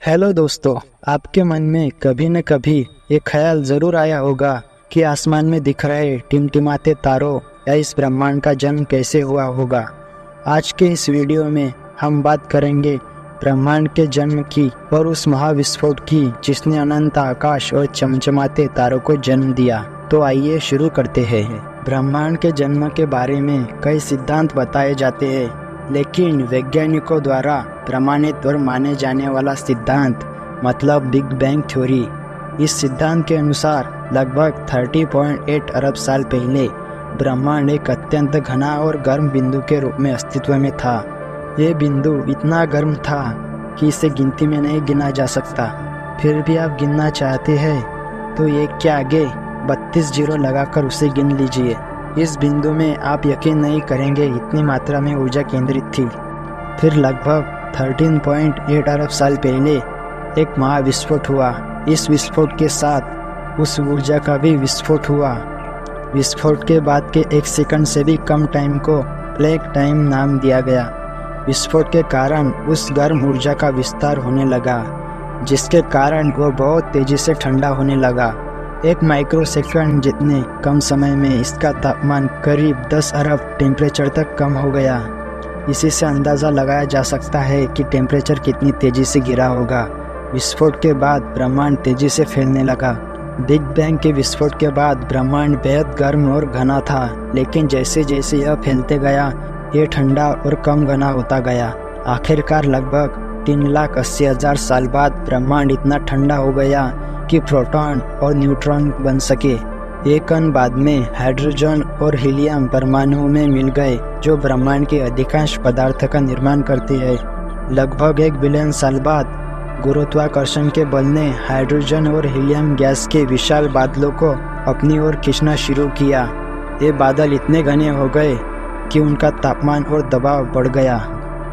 Hello दोस्तों, आपके मन में कभी न कभी ये ख्याल ज़रूर आया होगा कि आसमान में दिख रहे टिमटिमाते तारों या इस ब्रह्मांड का जन्म कैसे हुआ होगा। आज के इस वीडियो में हम बात करेंगे ब्रह्मांड के जन्म की और उस महाविस्फोट की जिसने अनंत आकाश और चमचमाते तारों को जन्म दिया। तो आइए शुरू करते हैं। ब्रह्मांड के जन्म के बारे में कई सिद्धांत बताए जाते हैं, लेकिन वैज्ञानिकों द्वारा प्रमाणित और माने जाने वाला सिद्धांत मतलब बिग बैंग थ्योरी। इस सिद्धांत के अनुसार लगभग 30.8 अरब साल पहले ब्रह्मांड एक अत्यंत घना और गर्म बिंदु के रूप में अस्तित्व में था। ये बिंदु इतना गर्म था कि इसे गिनती में नहीं गिना जा सकता। फिर भी आप गिनना चाहते हैं तो एक के आगे 32 जीरो लगाकर उसे गिन लीजिए। इस बिंदु में आप यकीन नहीं करेंगे इतनी मात्रा में ऊर्जा केंद्रित थी। फिर लगभग 13.8 अरब साल पहले एक महाविस्फोट हुआ। इस विस्फोट के साथ उस ऊर्जा का भी विस्फोट हुआ। विस्फोट के बाद के 1 सेकंड से भी कम टाइम को ब्लैक टाइम नाम दिया गया। विस्फोट के कारण उस गर्म ऊर्जा का विस्तार होने लगा, जिसके कारण वो बहुत तेजी से ठंडा होने लगा। 1 माइक्रोसेकंड जितने कम समय में इसका तापमान करीब 10 अरब टेम्परेचर तक कम हो गया। इसी से अंदाज़ा लगाया जा सकता है कि टेम्परेचर कितनी तेज़ी से गिरा होगा। विस्फोट के बाद ब्रह्मांड तेज़ी से फैलने लगा। बिग बैंग के विस्फोट के बाद ब्रह्मांड बेहद गर्म और घना था, लेकिन जैसे जैसे यह फैलते गया ये ठंडा और कम घना होता गया। आखिरकार लगभग 3,80,000 साल बाद ब्रह्मांड इतना ठंडा हो गया कि प्रोटॉन और न्यूट्रॉन बन सके। ये कण बाद में हाइड्रोजन और हीलियम परमाणुओं में मिल गए, जो ब्रह्मांड के अधिकांश पदार्थ का निर्माण करते हैं। लगभग 1 बिलियन साल बाद गुरुत्वाकर्षण के बल ने हाइड्रोजन और हीलियम गैस के विशाल बादलों को अपनी ओर खींचना शुरू किया। ये बादल इतने घने हो गए कि उनका तापमान और दबाव बढ़ गया,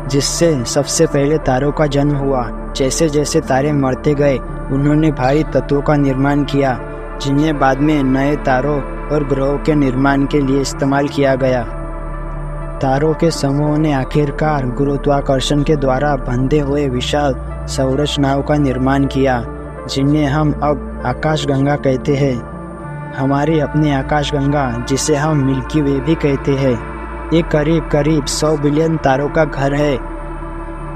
जिससे सबसे पहले तारों का जन्म हुआ। जैसे जैसे तारे मरते गए उन्होंने भारी तत्वों का निर्माण किया, जिन्हें बाद में नए तारों और ग्रहों के निर्माण के लिए इस्तेमाल किया गया। तारों के समूह ने आखिरकार गुरुत्वाकर्षण के द्वारा बंधे हुए विशाल संरचनाओं का निर्माण किया, जिन्हें हम अब आकाशगंगा कहते हैं। हमारी अपनी आकाशगंगा, जिसे हम मिल्की वे भी कहते हैं, ये करीब करीब 100 बिलियन तारों का घर है।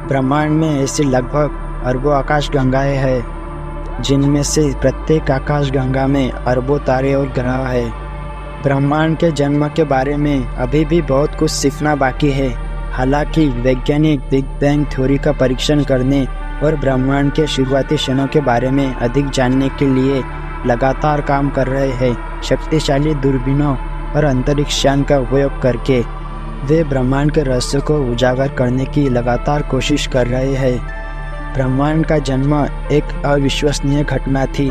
ब्रह्मांड में ऐसी लगभग अरबों आकाशगंगाएं हैं, जिनमें से प्रत्येक आकाशगंगा में अरबों तारे और ग्रह हैं। ब्रह्मांड के जन्म के बारे में अभी भी बहुत कुछ सीखना बाकी है। हालांकि वैज्ञानिक बिग बैंग थ्योरी का परीक्षण करने और ब्रह्मांड के शुरुआती क्षणों के बारे में अधिक जानने के लिए लगातार काम कर रहे हैं। शक्तिशाली दूरबीनों और अंतरिक्ष यान का उपयोग करके वे ब्रह्मांड के रहस्य को उजागर करने की लगातार कोशिश कर रहे हैं। ब्रह्मांड का जन्म एक अविश्वसनीय घटना थी,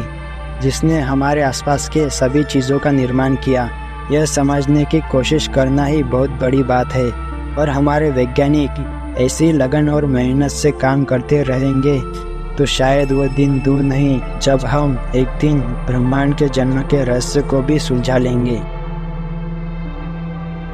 जिसने हमारे आसपास के सभी चीज़ों का निर्माण किया। यह समझने की कोशिश करना ही बहुत बड़ी बात है, और हमारे वैज्ञानिक ऐसी लगन और मेहनत से काम करते रहेंगे तो शायद वो दिन दूर नहीं जब हम एक दिन ब्रह्मांड के जन्म के रहस्य को भी सुलझा लेंगे।